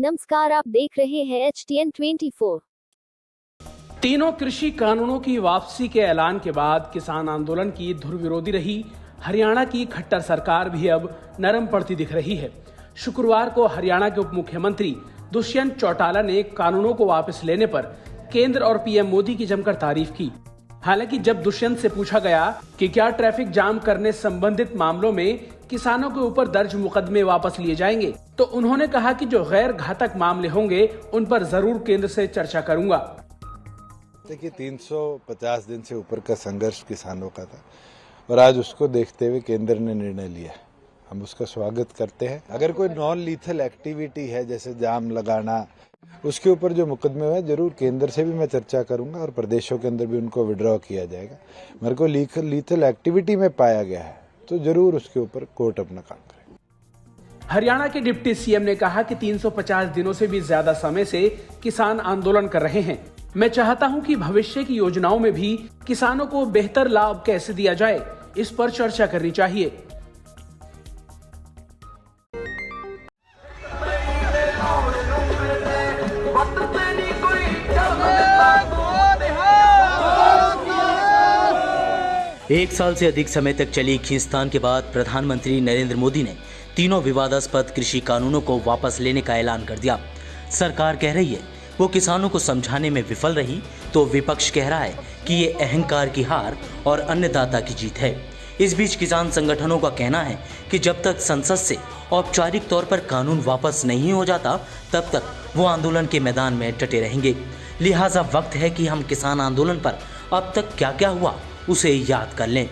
नमस्कार, आप देख रहे हैं HTN 24। तीनों कृषि कानूनों की वापसी के ऐलान के बाद किसान आंदोलन की धुर विरोधी रही हरियाणा की खट्टर सरकार भी अब नरम पड़ती दिख रही है। शुक्रवार को हरियाणा के उप मुख्यमंत्री दुष्यंत चौटाला ने कानूनों को वापस लेने पर केंद्र और पीएम मोदी की जमकर तारीफ की। हालांकि जब दुष्यंत से पूछा गया कि क्या ट्रैफिक जाम करने संबंधित मामलों में किसानों के ऊपर दर्ज मुकदमे वापस लिए जाएंगे, तो उन्होंने कहा कि जो गैर घातक मामले होंगे उन पर जरूर केंद्र से चर्चा करूंगा। देखिए, 350 दिन से ऊपर का संघर्ष किसानों का था और आज उसको देखते हुए केंद्र ने निर्णय लिया। हम उसका स्वागत करते हैं। अगर कोई नॉन लीथल एक्टिविटी है जैसे जाम लगाना, उसके ऊपर जो मुकदमे हुए जरूर केंद्र से भी मैं चर्चा करूंगा और प्रदेशों के अंदर भी उनको विड्रॉ किया जाएगा। मेरे को लीथल एक्टिविटी में पाया गया है तो जरूर उसके ऊपर कोर्ट अपना काम करेगा। हरियाणा के डिप्टी सीएम ने कहा कि 350 दिनों से भी ज्यादा समय से किसान आंदोलन कर रहे हैं। मैं चाहता हूं कि भविष्य की योजनाओं में भी किसानों को बेहतर लाभ कैसे दिया जाए, इस पर चर्चा करनी चाहिए। एक साल से अधिक समय तक चली खींचतान के बाद प्रधानमंत्री नरेंद्र मोदी ने तीनों विवादास्पद कृषि कानूनों को वापस लेने का ऐलान कर दिया। सरकार कह रही है वो किसानों को समझाने में विफल रही, तो विपक्ष कह रहा है कि ये अहंकार की हार और अन्नदाता की जीत है। इस बीच किसान संगठनों का कहना है कि जब तक संसद से औपचारिक तौर पर कानून वापस नहीं हो जाता, तब तक वो आंदोलन के मैदान में डटे रहेंगे। लिहाजा वक्त है कि हम किसान आंदोलन पर अब तक क्या क्या हुआ उसे याद कर लें।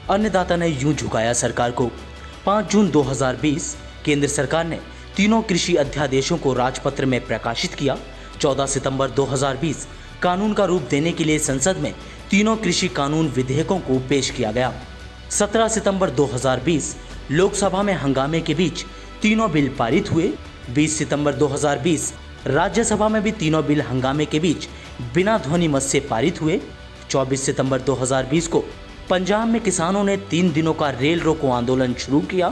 अन्नदाता ने यूं झुकाया सरकार को। 5 जून 2020 केंद्र सरकार ने तीनों कृषि अध्यादेशों को राजपत्र में प्रकाशित किया। 14 सितंबर 2020 कानून का रूप देने के लिए संसद में तीनों कृषि कानून विधेयकों को पेश किया गया। 17 सितंबर 2020 लोकसभा में हंगामे के बीच तीनों बिल पारित हुए। 20 सितंबर 2020 राज्यसभा में भी तीनों बिल हंगामे के बीच बिना ध्वनि मत से पारित हुए। 24 सितंबर 2020 को पंजाब में किसानों ने 3 दिनों का रेल रोको आंदोलन शुरू किया।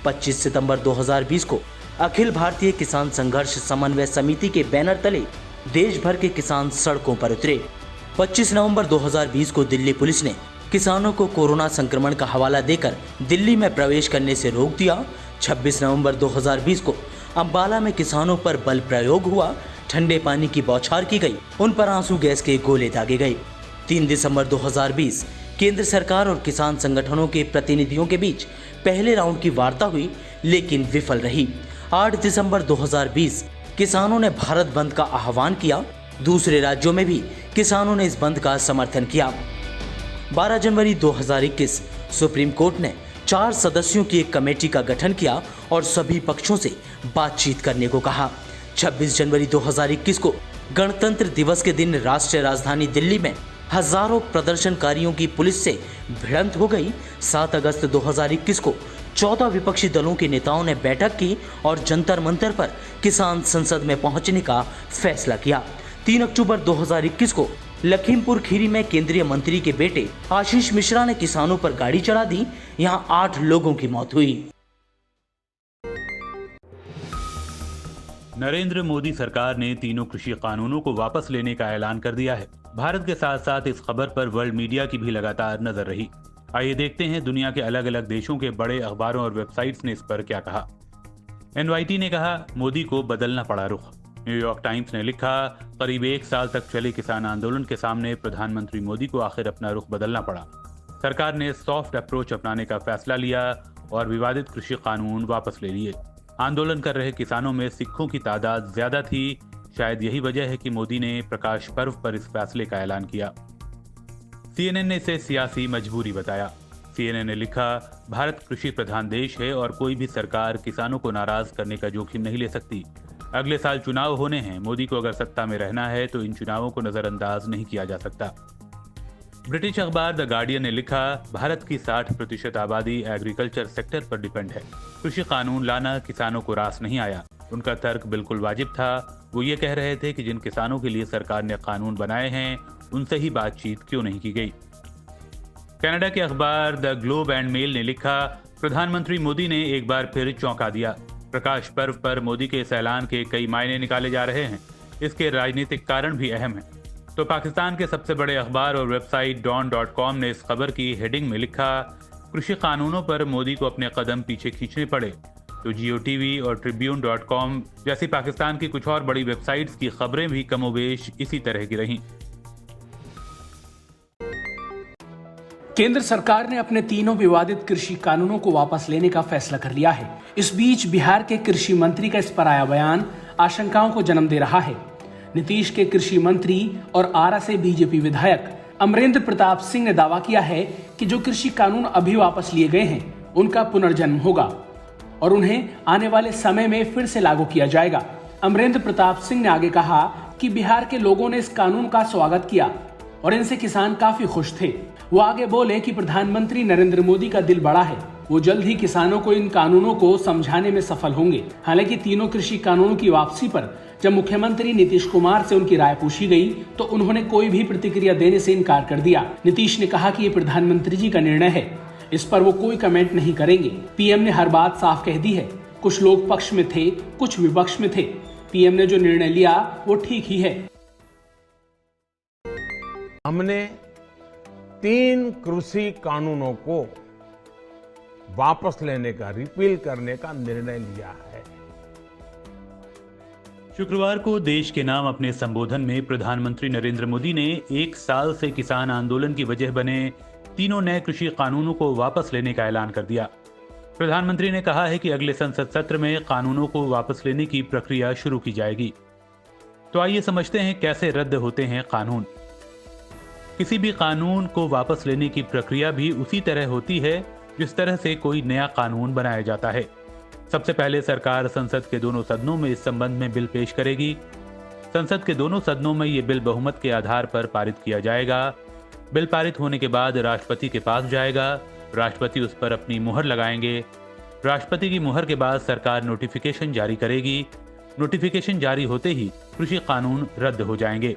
25 सितंबर 2020 को अखिल भारतीय किसान संघर्ष समन्वय समिति के बैनर तले देश भर के किसान सड़कों पर उतरे। 25 नवंबर 2020 को दिल्ली पुलिस ने किसानों को कोरोना संक्रमण का हवाला देकर दिल्ली में प्रवेश करने से रोक दिया। 26 नवंबर 2020 को अंबाला में किसानों पर बल प्रयोग हुआ। ठंडे पानी की बौछार की गई, उन पर आंसू गैस के गोले दागे गए। 3 दिसंबर 2020 केंद्र सरकार और किसान संगठनों के प्रतिनिधियों के बीच पहले राउंड की वार्ता हुई, लेकिन विफल रही। 8 दिसंबर 2020 किसानों ने भारत बंद का आह्वान किया। दूसरे राज्यों में भी किसानों ने इस बंद का समर्थन किया। 12 जनवरी 2021 सुप्रीम कोर्ट ने 4 सदस्यों की एक कमेटी का गठन किया और सभी पक्षों से बातचीत करने को कहा। 26 जनवरी 2021 को गणतंत्र दिवस के दिन राष्ट्रीय राजधानी दिल्ली में हजारों प्रदर्शनकारियों की पुलिस से भिड़ंत हो गई। 7 अगस्त 2021 को 14 विपक्षी दलों के नेताओं ने बैठक की और जंतर मंतर पर किसान संसद में पहुंचने का फैसला किया। 3 अक्टूबर 2021 को लखीमपुर खीरी में केंद्रीय मंत्री के बेटे आशीष मिश्रा ने किसानों पर गाड़ी चढ़ा दी। यहां 8 लोगों की मौत हुई। नरेंद्र मोदी सरकार ने तीनों कृषि कानूनों को वापस लेने का ऐलान कर दिया है। भारत के साथ साथ इस खबर पर वर्ल्ड मीडिया की भी लगातार नजर रही। आइए देखते हैं दुनिया के अलग अलग देशों के बड़े अखबारों और वेबसाइट्स ने इस पर क्या कहा। NYT ने कहा, मोदी को बदलना पड़ा रुख। न्यूयॉर्क टाइम्स ने लिखा, करीब 1 साल तक चले किसान आंदोलन के सामने प्रधानमंत्री मोदी को आखिर अपना रुख बदलना पड़ा। सरकार ने सॉफ्ट अप्रोच अपनाने का फैसला लिया और विवादित कृषि कानून वापस ले लिए। आंदोलन कर रहे किसानों में सिखों की तादाद ज्यादा थी। शायद यही वजह है कि मोदी ने प्रकाश पर्व पर इस फैसले का ऐलान किया। CNN ने इसे सियासी मजबूरी बताया। CNN ने लिखा, भारत कृषि प्रधान देश है और कोई भी सरकार किसानों को नाराज करने का जोखिम नहीं ले सकती। अगले साल चुनाव होने हैं। मोदी को अगर सत्ता में रहना है तो इन चुनावों को नजरअंदाज नहीं किया जा सकता। ब्रिटिश अखबार द गार्डियन ने लिखा, भारत की 60% आबादी एग्रीकल्चर सेक्टर पर डिपेंड है। कृषि कानून लाना किसानों को रास नहीं आया। उनका तर्क बिल्कुल वाजिब था। वो ये कह रहे थे कि जिन किसानों के लिए सरकार ने कानून बनाए हैं उनसे ही बातचीत क्यों नहीं की गई। कनाडा के अखबार द ग्लोब एंड मेल ने लिखा, प्रधानमंत्री मोदी ने एक बार फिर चौंका दिया। प्रकाश पर्व पर मोदी के इस ऐलान के कई मायने निकाले जा रहे हैं। इसके राजनीतिक कारण भी अहम हैं। तो पाकिस्तान के सबसे बड़े अखबार और वेबसाइट dawn.com ने इस खबर की हेडिंग में लिखा, कृषि कानूनों पर मोदी को अपने कदम पीछे खींचने पड़े। तो जियो टीवी और tribune.com जैसी पाकिस्तान की कुछ और बड़ी वेबसाइट्स की खबरें भी कमोबेश इसी तरह की रहीं। केंद्र सरकार ने अपने तीनों विवादित कृषि कानूनों को वापस लेने का फैसला कर लिया है। इस बीच बिहार के कृषि मंत्री का इस पर आया बयान आशंकाओं को जन्म दे रहा है। नीतीश के कृषि मंत्री और आरा से बीजेपी विधायक अमरेंद्र प्रताप सिंह ने दावा किया है कि जो कृषि कानून अभी वापस लिए गए हैं उनका पुनर्जन्म होगा और उन्हें आने वाले समय में फिर से लागू किया जाएगा। अमरेंद्र प्रताप सिंह ने आगे कहा कि बिहार के लोगों ने इस कानून का स्वागत किया और इनसे किसान काफी खुश थे। वो आगे बोले कि प्रधानमंत्री नरेंद्र मोदी का दिल बड़ा है, वो जल्द ही किसानों को इन कानूनों को समझाने में सफल होंगे। हालांकि तीनों कृषि कानूनों की वापसी पर जब मुख्यमंत्री नीतीश कुमार से उनकी राय पूछी गई तो उन्होंने कोई भी प्रतिक्रिया देने से इनकार कर दिया। नीतीश ने कहा कि ये प्रधानमंत्री जी का निर्णय है, इस पर वो कोई कमेंट नहीं करेंगे। पीएम ने हर बात साफ कह दी है। कुछ लोग पक्ष में थे, कुछ विपक्ष में थे। पीएम ने जो निर्णय लिया वो ठीक ही है। हमने 3 कृषि कानूनों को वापस लेने का, रिपील करने का निर्णय लिया है। शुक्रवार को देश के नाम अपने संबोधन में प्रधानमंत्री नरेंद्र मोदी ने 1 साल से किसान आंदोलन की वजह बने तीनों नए कृषि कानूनों को वापस लेने का ऐलान कर दिया। प्रधानमंत्री ने कहा है कि अगले संसद सत्र में कानूनों को वापस लेने की प्रक्रिया शुरू की जाएगी। तो आइए समझते हैं कैसे रद्द होते हैं कानून। किसी भी कानून को वापस लेने की प्रक्रिया भी उसी तरह होती है जिस तरह से कोई नया कानून बनाया जाता है। सबसे पहले सरकार संसद के दोनों सदनों में इस संबंध में बिल पेश करेगी। संसद के दोनों सदनों में ये बिल बहुमत के आधार पर पारित किया जाएगा। बिल पारित होने के बाद राष्ट्रपति के पास जाएगा। राष्ट्रपति उस पर अपनी मुहर लगाएंगे। राष्ट्रपति की मुहर के बाद सरकार नोटिफिकेशन जारी करेगी। नोटिफिकेशन जारी होते ही कृषि कानून रद्द हो जाएंगे।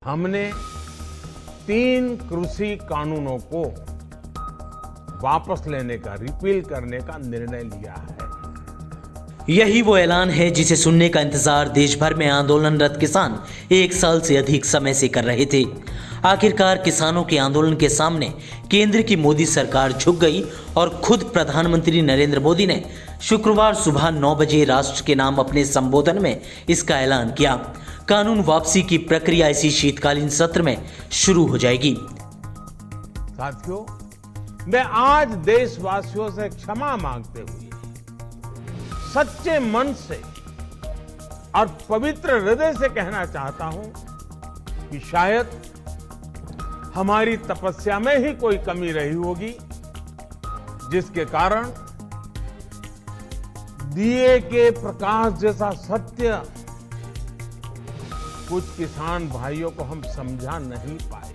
हमने 3 कृषि कानूनों को वापस लेने का, रिपील करने का निर्णय लिया है। यही वो ऐलान है जिसे सुनने का इंतजार देश भर में आंदोलनरत किसान 1 साल से अधिक समय से कर रहे थे। आखिरकार किसानों के आंदोलन के सामने केंद्र की मोदी सरकार झुक गई और खुद प्रधानमंत्री नरेंद्र मोदी ने शुक्रवार सुबह 9 बजे राष्ट्र के नाम अपने संबोधन में इसका ऐलान किया। कानून वापसी की प्रक्रिया इसी शीतकालीन सत्र में शुरू हो जाएगी। साथियों, मैं आज देशवासियों से क्षमा मांगते हुए सच्चे मन से और पवित्र हृदय से कहना चाहता हूं कि शायद हमारी तपस्या में ही कोई कमी रही होगी, जिसके कारण दिए के प्रकाश जैसा सत्य कुछ किसान भाइयों को हम समझा नहीं पाए।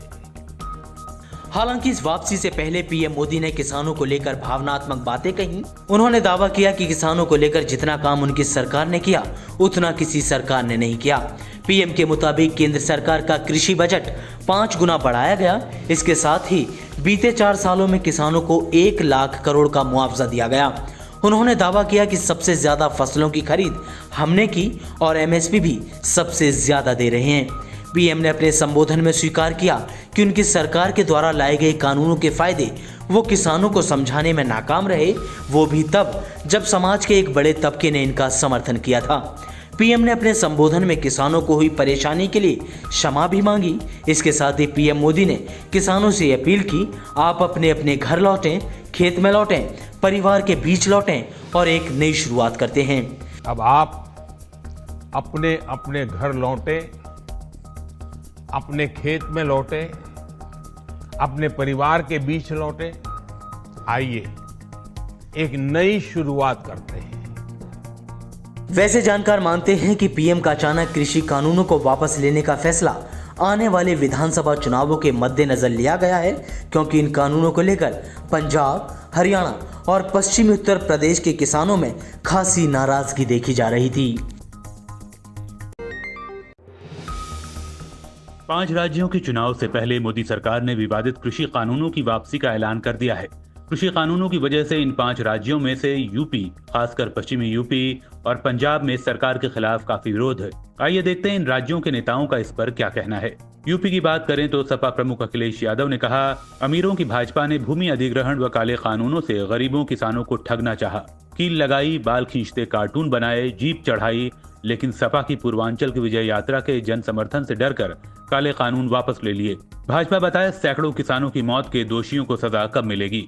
हालांकि इस वापसी से पहले पीएम मोदी ने किसानों को लेकर भावनात्मक बातें कही। उन्होंने दावा किया कि किसानों को लेकर जितना काम उनकी सरकार ने किया उतना किसी सरकार ने नहीं किया। पीएम के मुताबिक केंद्र सरकार का कृषि बजट 5 गुना बढ़ाया गया। इसके साथ ही बीते 4 सालों में किसानों को 1 लाख करोड़ का मुआवजा दिया गया। उन्होंने दावा किया कि सबसे ज्यादा फसलों की खरीद हमने की और एमएसपी भी सबसे ज्यादा दे रहे हैं। पीएम ने अपने संबोधन में स्वीकार किया कि उनकी सरकार के द्वारा लाए गए कानूनों के फायदे वो किसानों को समझाने में नाकाम रहे, वो भी तब जब समाज के एक बड़े तबके ने इनका समर्थन किया था। पीएम ने अपने संबोधन में किसानों को हुई परेशानी के लिए क्षमा भी मांगी। इसके साथ ही पीएम मोदी ने किसानों से अपील की, आप अपने अपने घर लौटें, खेत में लौटें, परिवार के बीच लौटें और एक नई शुरुआत करते हैं। अब आप अपने अपने घर लौटे, अपने खेत में लौटे, अपने परिवार के बीच लौटे। आइए एक नई शुरुआत करते हैं। वैसे जानकार मानते हैं कि पीएम का अचानक कृषि कानूनों को वापस लेने का फैसला आने वाले विधानसभा चुनावों के मद्देनजर लिया गया है, क्योंकि इन कानूनों को लेकर पंजाब, हरियाणा और पश्चिमी उत्तर प्रदेश के किसानों में खासी नाराजगी देखी जा रही थी। 5 राज्यों के चुनाव से पहले मोदी सरकार ने विवादित कृषि कानूनों की वापसी का ऐलान कर दिया है। कृषि कानूनों की वजह से इन 5 राज्यों में से यूपी, खासकर पश्चिमी यूपी और पंजाब में सरकार के खिलाफ काफी विरोध है। आइए देखते हैं इन राज्यों के नेताओं का इस पर क्या कहना है। यूपी की बात करें तो सपा प्रमुख अखिलेश यादव ने कहा, अमीरों की भाजपा ने भूमि अधिग्रहण व काले कानूनों से गरीबों किसानों को ठगना चाहा। कील लगाई, बाल खींचते कार्टून बनाए, जीप चढ़ाई, लेकिन सपा की पूर्वांचल की विजय यात्रा के जन समर्थन से डरकर काले कानून वापस ले लिए। भाजपा बताए सैकड़ों किसानों की मौत के दोषियों को सजा कब मिलेगी।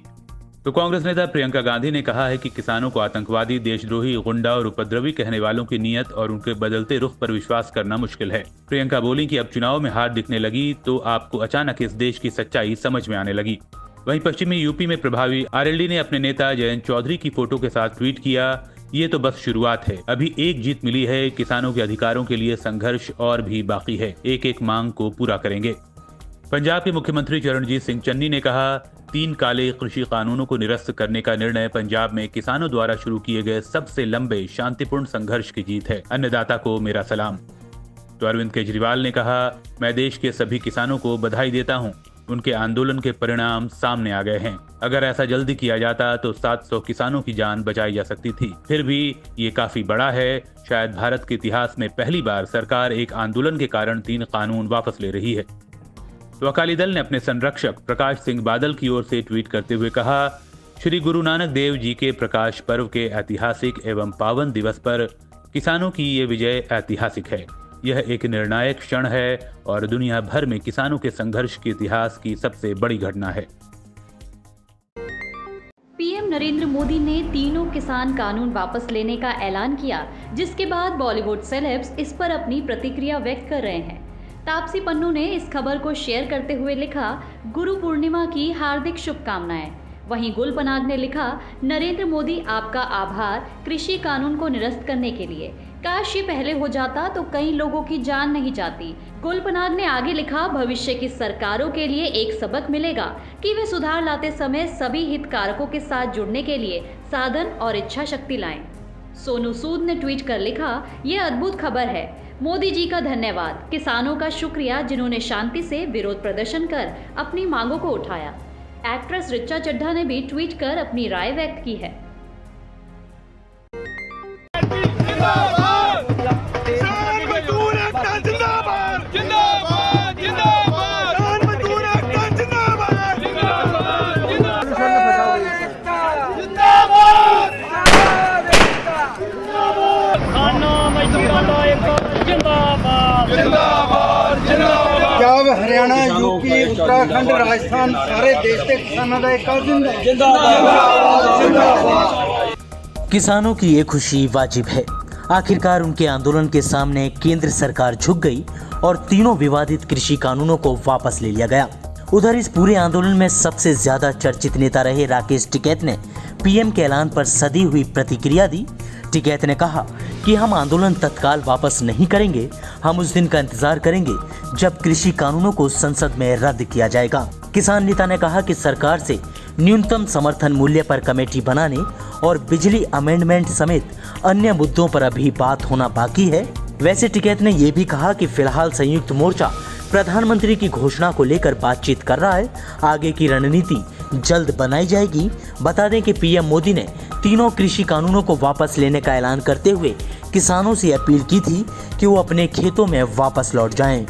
तो कांग्रेस नेता प्रियंका गांधी ने कहा है कि किसानों को आतंकवादी, देशद्रोही, गुंडा और उपद्रवी कहने वालों की नीयत और उनके बदलते रुख पर विश्वास करना मुश्किल है। प्रियंका बोली कि अब चुनाव में हार दिखने लगी तो आपको अचानक इस देश की सच्चाई समझ में आने लगी। वहीं पश्चिमी यूपी में प्रभावी आरएलडी ने अपने नेता जयंत चौधरी की फोटो के साथ ट्वीट किया, ये तो बस शुरुआत है, अभी एक जीत मिली है, किसानों के अधिकारों के लिए संघर्ष और भी बाकी है, एक एक मांग को पूरा करेंगे। पंजाब के मुख्यमंत्री चरणजीत सिंह चन्नी ने कहा, 3 काले कृषि कानूनों को निरस्त करने का निर्णय पंजाब में किसानों द्वारा शुरू किए गए सबसे लंबे शांतिपूर्ण संघर्ष की जीत है, अन्नदाता को मेरा सलाम। तो अरविंद केजरीवाल ने कहा, मैं देश के सभी किसानों को बधाई देता हूं, उनके आंदोलन के परिणाम सामने आ गए हैं। अगर ऐसा जल्दी किया जाता तो 700 किसानों की जान बचाई जा सकती थी। फिर भी ये काफी बड़ा है, शायद भारत के इतिहास में पहली बार सरकार एक आंदोलन के कारण 3 कानून वापस ले रही है। तो अकाली दल ने अपने संरक्षक प्रकाश सिंह बादल की ओर से ट्वीट करते हुए कहा, श्री गुरु नानक देव जी के प्रकाश पर्व के ऐतिहासिक एवं पावन दिवस पर किसानों की ये विजय ऐतिहासिक है। यह एक निर्णायक क्षण है और दुनिया भर में किसानों के संघर्ष के इतिहास की सबसे बड़ी घटना है। पीएम नरेंद्र मोदी ने तीनों किसान कानून वापस लेने का ऐलान किया, जिसके बाद बॉलीवुड सेलेब्स इस पर अपनी प्रतिक्रिया व्यक्त कर रहे हैं। तापसी पन्नू ने इस खबर को शेयर करते हुए लिखा, गुरु पूर्णिमा की हार्दिक शुभकामनाएं। वहीं गुल पनाग ने लिखा, नरेंद्र मोदी आपका आभार कृषि कानून को निरस्त करने के लिए, काश ये पहले हो जाता तो कई लोगों की जान नहीं जाती। गुल पनाग ने आगे लिखा, भविष्य की सरकारों के लिए एक सबक मिलेगा कि वे सुधार लाते समय सभी हितधारकों के साथ जुड़ने के लिए साधन और इच्छा शक्ति लाएं। सोनू सूद ने ट्वीट कर लिखा, यह अद्भुत खबर है, मोदी जी का धन्यवाद, किसानों का शुक्रिया जिन्होंने शांति से विरोध प्रदर्शन कर अपनी मांगों को उठाया। एक्ट्रेस ऋचा चड्ढा ने भी ट्वीट कर अपनी राय व्यक्त की है। क्या हरियाणा, यूपी, उत्तराखंड, राजस्थान सारे देश के किसानों का एक जिंदाबाद। किसानों की ये खुशी वाजिब है। आखिरकार उनके आंदोलन के सामने केंद्र सरकार झुक गई और तीनों विवादित कृषि कानूनों को वापस ले लिया गया। उधर इस पूरे आंदोलन में सबसे ज्यादा चर्चित नेता रहे राकेश टिकैत ने पीएम के ऐलान पर सधी हुई प्रतिक्रिया दी। टिकैत ने कहा कि हम आंदोलन तत्काल वापस नहीं करेंगे, हम उस दिन का इंतजार करेंगे जब कृषि कानूनों को संसद में रद्द किया जाएगा। किसान नेता ने कहा कि सरकार से न्यूनतम समर्थन मूल्य पर कमेटी बनाने और बिजली अमेंडमेंट समेत अन्य मुद्दों पर अभी बात होना बाकी है। वैसे टिकैत ने यह भी कहा कि फिलहाल संयुक्त मोर्चा प्रधानमंत्री की घोषणा को लेकर बातचीत कर रहा है, आगे की रणनीति जल्द बनाई जाएगी। बता दें कि पीएम मोदी ने तीनों कृषि कानूनों को वापस लेने का ऐलान करते हुए किसानों से अपील की थी कि वो अपने खेतों में वापस लौट जाएं।